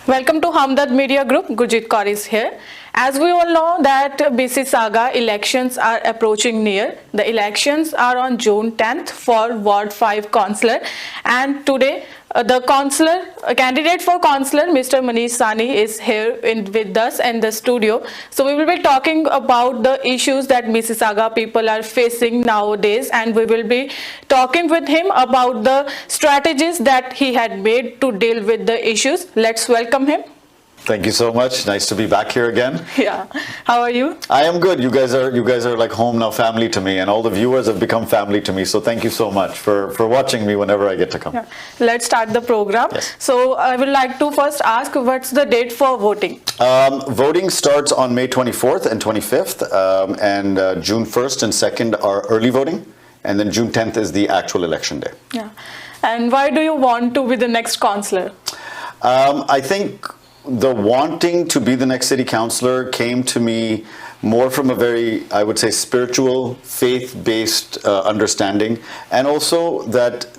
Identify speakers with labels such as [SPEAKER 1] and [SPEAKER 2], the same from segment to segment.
[SPEAKER 1] Welcome to Hamdard Media Group. Gurjit Kaur is here. As we all know that BC Saga elections are approaching near. The elections are on June 10th for Ward 5 councillor, and today the candidate for councillor, Mr. Manish Sawhney, is here with us in the studio. So we will be talking about the issues that BC Saga people are facing nowadays, and we will be talking with him about the strategies that he had made to deal with the issues. Let's welcome him.
[SPEAKER 2] Thank you so much. Nice to be back here again.
[SPEAKER 1] Yeah. How are you?
[SPEAKER 2] I am good. You guys are like home now, family to me, and all the viewers have become family to me. So thank you so much for watching me whenever I get to come.
[SPEAKER 1] Yeah. Let's start the program.
[SPEAKER 2] Yes.
[SPEAKER 1] So I would like to first ask, what's the date for voting?
[SPEAKER 2] Voting starts on May 24th and 25th, and June 1st and 2nd are early voting, and then June 10th is the actual election day.
[SPEAKER 1] Yeah. And why do you want to be the next councillor?
[SPEAKER 2] I think the wanting to be the next city councillor came to me more from a very, I would say, spiritual, faith-based understanding, and also that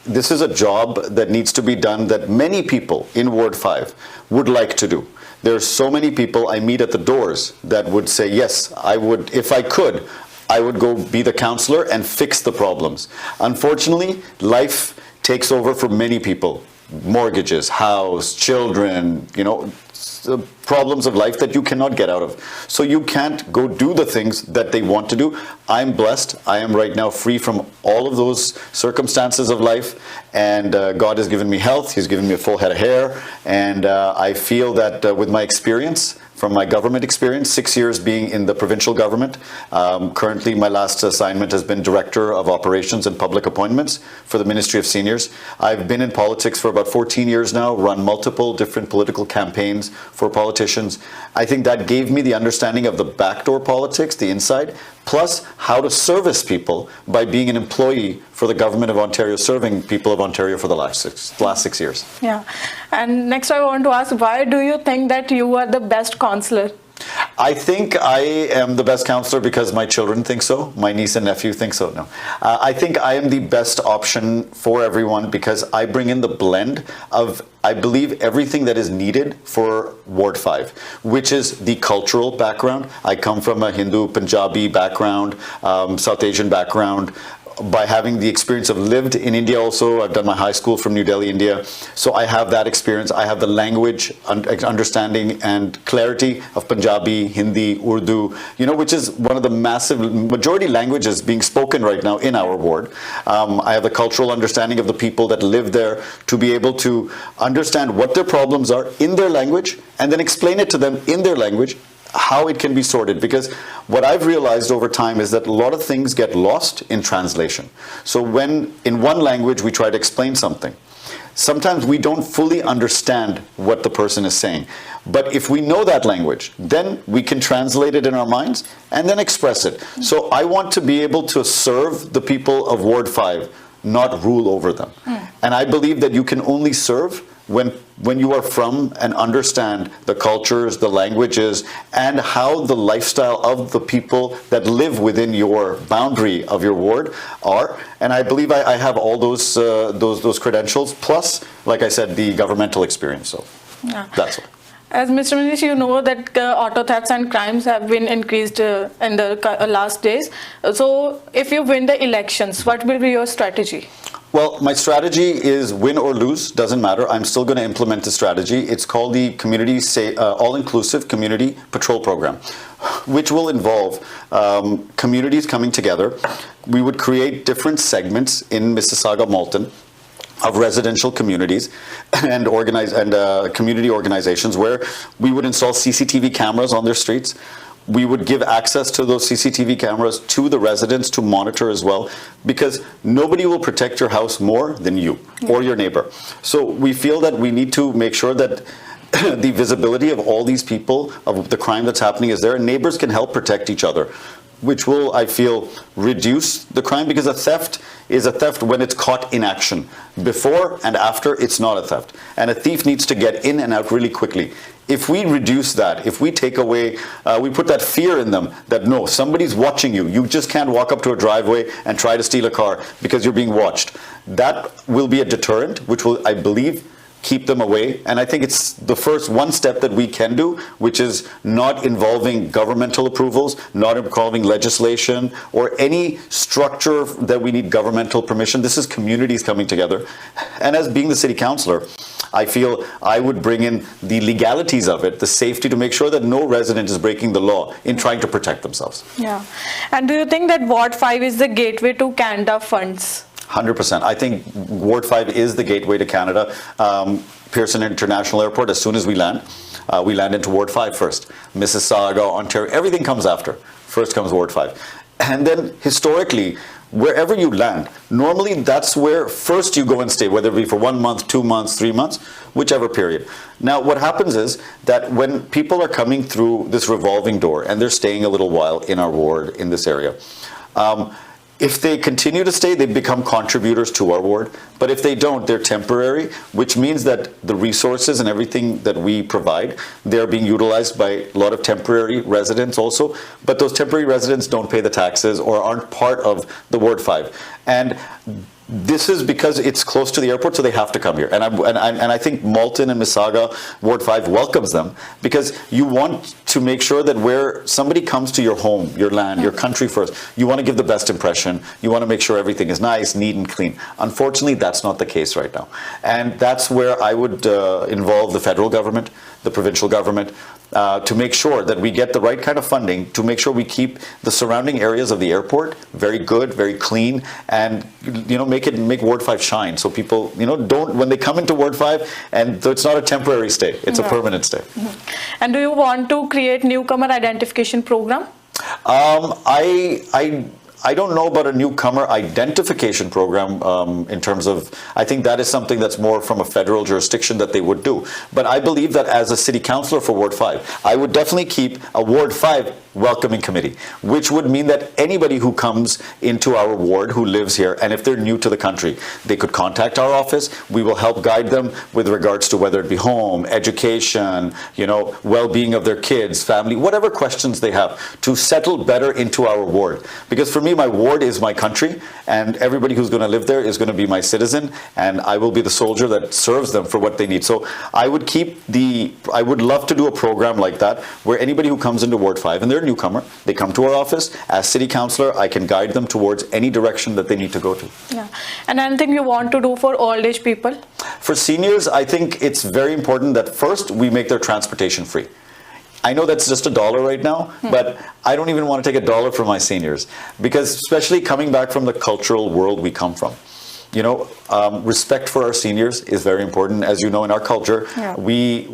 [SPEAKER 2] this is a job that needs to be done that many people in Ward 5 would like to do. There's so many people I meet at the doors that would say, yes, I would, if I could, I would go be the councillor and fix the problems. Unfortunately, life takes over for many people. Mortgages, house, children, the problems of life that you cannot get out of. So you can't go do the things that they want to do. I'm blessed. I am right now free from all of those circumstances of life, and God has given me health. He's given me a full head of hair, and I feel that with my experience, from my government experience, 6 years being in the provincial government. Currently, my last assignment has been Director of Operations and Public Appointments for the Ministry of Seniors. I've been in politics for about 14 years now, run multiple different political campaigns for politicians. I think that gave me the understanding of the backdoor politics, the inside, plus how to service people by being an employee for the government of Ontario, serving people of Ontario for the last six years.
[SPEAKER 1] Yeah. And next I want to ask, why do you think that you are the best councillor?
[SPEAKER 2] I think I am the best councillor because my children think so. My niece and nephew think so. No, I think I am the best option for everyone because I bring in the blend of, I believe, everything that is needed for Ward 5, which is the cultural background. I come from a Hindu, Punjabi background, South Asian background. By having the experience of lived in India also, I've done my high school from New Delhi, India. So I have that experience. I have the language understanding and clarity of Punjabi, Hindi, Urdu, which is one of the massive majority languages being spoken right now in our ward. I have the cultural understanding of the people that live there to be able to understand what their problems are in their language and then explain it to them in their language, how it can be sorted, because what I've realized over time is that a lot of things get lost in translation. So when in one language we try to explain something, sometimes we don't fully understand what the person is saying. But if we know that language, then we can translate it in our minds and then express it. So I want to be able to serve the people of Ward 5, not rule over them. And I believe that you can only serve when you are from and understand the cultures, the languages, and how the lifestyle of the people that live within your boundary of your ward are. And I believe I have all those credentials, plus, like I said, the governmental experience. So that's what.
[SPEAKER 1] As Mr. Manish, you know that auto thefts and crimes have been increased in the last days. So if you win the elections, what will be your strategy?
[SPEAKER 2] Well, my strategy is win or lose, doesn't matter. I'm still going to implement the strategy. It's called the All-Inclusive Community Patrol Program, which will involve communities coming together. We would create different segments in Mississauga, Malton, of residential communities and community organizations where we would install CCTV cameras on their streets. We would give access to those CCTV cameras to the residents to monitor as well, because nobody will protect your house more than you or your neighbor. So we feel that we need to make sure that the visibility of all these people, of the crime that's happening is there, and neighbors can help protect each other, which will, I feel, reduce the crime, because a theft is a theft when it's caught in action. Before and after, it's not a theft. And a thief needs to get in and out really quickly. If we reduce that, if we take away, we put that fear in them that no, somebody's watching you. You just can't walk up to a driveway and try to steal a car because you're being watched. That will be a deterrent, which will, I believe, keep them away. And I think it's the first one step that we can do, which is not involving governmental approvals, not involving legislation or any structure that we need governmental permission. This is communities coming together. And as being the city councillor, I feel I would bring in the legalities of it, the safety, to make sure that no resident is breaking the law in trying to protect themselves.
[SPEAKER 1] Yeah. And do you think that Ward 5 is the gateway to Canada funds?
[SPEAKER 2] 100%. I think Ward 5 is the gateway to Canada. Pearson International Airport, as soon as we land into Ward 5 first. Mississauga, Ontario, everything comes after. First comes Ward 5. And then historically, wherever you land, normally that's where first you go and stay, whether it be for 1 month, 2 months, 3 months, whichever period. Now, what happens is that when people are coming through this revolving door and they're staying a little while in our ward in this area, if they continue to stay, they become contributors to our ward. But if they don't, they're temporary, which means that the resources and everything that we provide, they're being utilized by a lot of temporary residents also. But those temporary residents don't pay the taxes or aren't part of the Ward 5. And this is because it's close to the airport, so they have to come here. And I think Malton and Mississauga, Ward 5 welcomes them, because you want to make sure that where somebody comes to your home, your land, your country first, you want to give the best impression. You want to make sure everything is nice, neat, and clean. Unfortunately, that's not the case right now. And that's where I would involve the federal government, the provincial government, to make sure that we get the right kind of funding, to make sure we keep the surrounding areas of the airport very good, very clean, and make Ward 5 shine, so people don't, when they come into Ward 5, and it's not a temporary stay, it's a permanent stay.
[SPEAKER 1] And do you want to create newcomer identification program?
[SPEAKER 2] I don't know about a newcomer identification program in terms of, I think that is something that's more from a federal jurisdiction that they would do. But I believe that as a city councillor for Ward 5, I would definitely keep a Ward 5 welcoming committee, which would mean that anybody who comes into our ward who lives here, and if they're new to the country, they could contact our office. We will help guide them with regards to whether it be home, education, well-being of their kids, family, whatever questions they have, to settle better into our ward. Because for me, my ward is my country, and everybody who's going to live there is going to be my citizen, and I will be the soldier that serves them for what they need. So I would love to do a program like that, where anybody who comes into Ward 5, and they're a newcomer, they come to our office. As city councillor, I can guide them towards any direction that they need to go to.
[SPEAKER 1] Yeah. And anything you want to do for old age people?
[SPEAKER 2] For seniors, I think it's very important that first we make their transportation free. I know that's just $1 right now, but I don't even want to take $1 from my seniors, because especially coming back from the cultural world we come from, respect for our seniors is very important. As you know, in our culture, we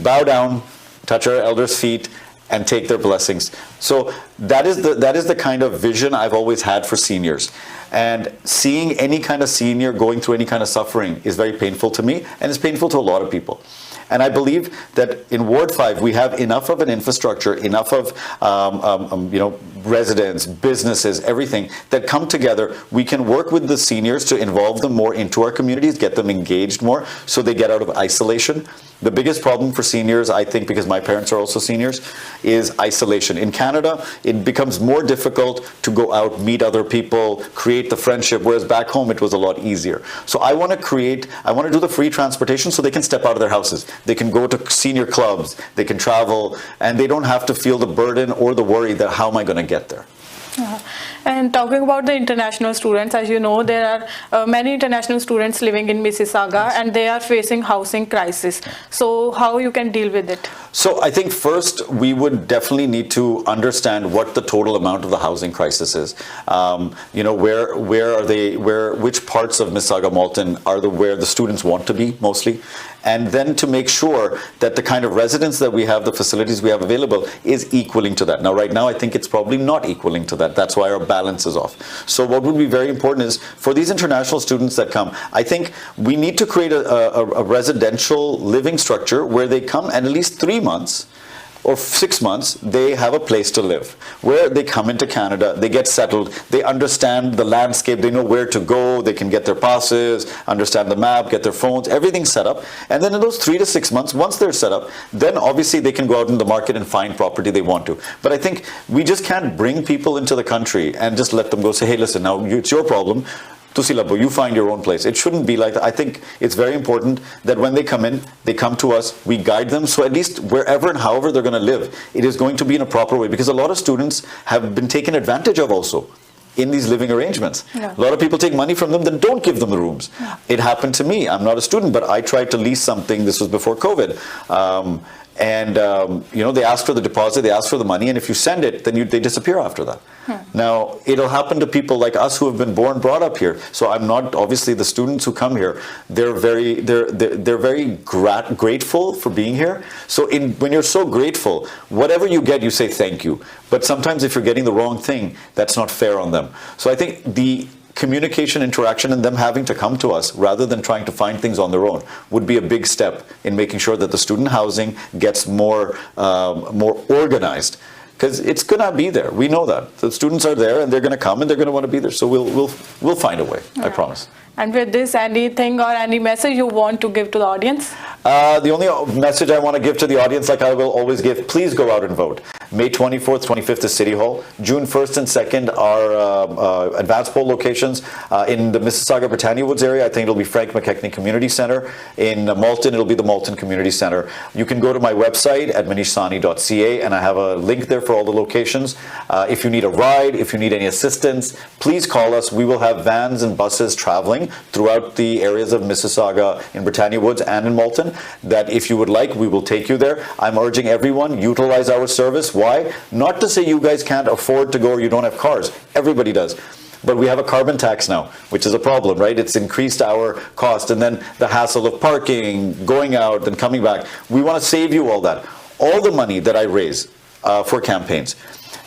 [SPEAKER 2] bow down, touch our elders' feet, and take their blessings. So that is the kind of vision I've always had for seniors. And seeing any kind of senior going through any kind of suffering is very painful to me, and it's painful to a lot of people. And I believe that in Ward 5, we have enough of an infrastructure, enough of residents, businesses, everything that come together. We can work with the seniors to involve them more into our communities, get them engaged more, so they get out of isolation. The biggest problem for seniors, I think, because my parents are also seniors, is isolation. In Canada, it becomes more difficult to go out, meet other people, create the friendship, whereas back home it was a lot easier. So I want to do the free transportation so they can step out of their houses. They can go to senior clubs, they can travel, and they don't have to feel the burden or the worry that how am I going to get there.
[SPEAKER 1] And talking about the international students, as you know, there are many international students living in Mississauga, and they are facing housing crisis. So how you can deal with it?
[SPEAKER 2] So I think first we would definitely need to understand what the total amount of the housing crisis is. Which parts of Mississauga, Malton are where the students want to be mostly, and then to make sure that the kind of residence that we have, the facilities we have available, is equaling to that. Now, right now, I think it's probably not equaling to that. That's why our balance is off. So what would be very important is for these international students that come, I think we need to create a residential living structure where they come, and at least 3 months or 6 months, they have a place to live, where they come into Canada, they get settled, they understand the landscape, they know where to go, they can get their passes, understand the map, get their phones, everything's set up. And then in those 3 to 6 months, once they're set up, then obviously they can go out in the market and find property they want to. But I think we just can't bring people into the country and just let them go say, hey, listen, now it's your problem. Tusi labo, you find your own place. It shouldn't be like that. I think it's very important that when they come in, they come to us, we guide them. So at least wherever and however they're going to live, it is going to be in a proper way, because a lot of students have been taken advantage of also in these living arrangements.
[SPEAKER 1] Yeah.
[SPEAKER 2] A lot of people take money from them, then don't give them the rooms.
[SPEAKER 1] Yeah.
[SPEAKER 2] It happened to me. I'm not a student, but I tried to lease something. This was before COVID. They ask for the deposit, they ask for the money, and if you send it, then they disappear after that. Now, it'll happen to people like us who have been brought up here. So I'm not, obviously, the students who come here, they're very grateful for being here. So when you're so grateful, whatever you get, you say thank you. But sometimes if you're getting the wrong thing, that's not fair on them. So I think the communication, interaction, and them having to come to us rather than trying to find things on their own would be a big step in making sure that the student housing gets more organized, because it's gonna be there. We know that the students are there and they're gonna come and they're gonna want to be there. So we'll find a way. I promise.
[SPEAKER 1] And with this, anything or any message you want to give to the audience?
[SPEAKER 2] The only message I want to give to the audience, like I will always give, please go out and vote. May 24th, 25th is City Hall. June 1st and 2nd are advanced poll locations. In the Mississauga Britannia Woods area, I think it'll be Frank McKechnie Community Center. In Malton, it'll be the Malton Community Center. You can go to my website at manishsawhney.ca, and I have a link there for all the locations. If you need a ride, if you need any assistance, please call us. We will have vans and buses traveling throughout the areas of Mississauga, in Britannia Woods and in Malton, that if you would like, we will take you there. I'm urging everyone, utilize our service. Why? Not to say you guys can't afford to go or you don't have cars. Everybody does. But we have a carbon tax now, which is a problem, right? It's increased our cost, and then the hassle of parking, going out and coming back. We want to save you all that. All the money that I raise for campaigns,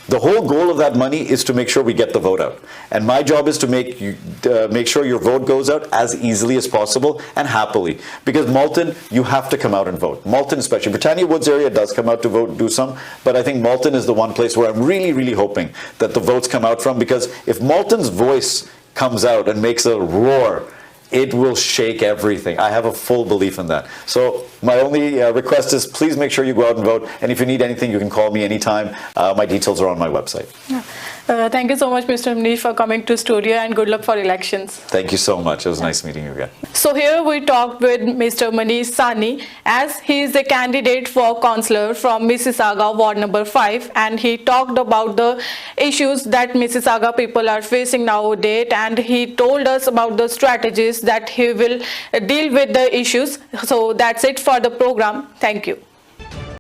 [SPEAKER 2] the whole goal of that money is to make sure we get the vote out. And my job is to make sure your vote goes out as easily as possible and happily. Because Malton, you have to come out and vote. Malton especially. Britannia Woods area does come out to vote, do some. But I think Malton is the one place where I'm really, really hoping that the votes come out from. Because if Malton's voice comes out and makes a roar, it will shake everything. I have a full belief in that. So my only request is please make sure you go out and vote. And if you need anything, you can call me anytime. My details are on my website.
[SPEAKER 1] Yeah. Thank you so much, Mr. Manish, for coming to studio, and good luck for elections.
[SPEAKER 2] Thank you so much. It was nice meeting you again.
[SPEAKER 1] So here we talked with Mr. Manish Sawhney, as he is a candidate for councillor from Mississauga Ward number 5, and he talked about the issues that Mississauga people are facing nowadays, and he told us about the strategies that he will deal with the issues. So that's it for the program. Thank you.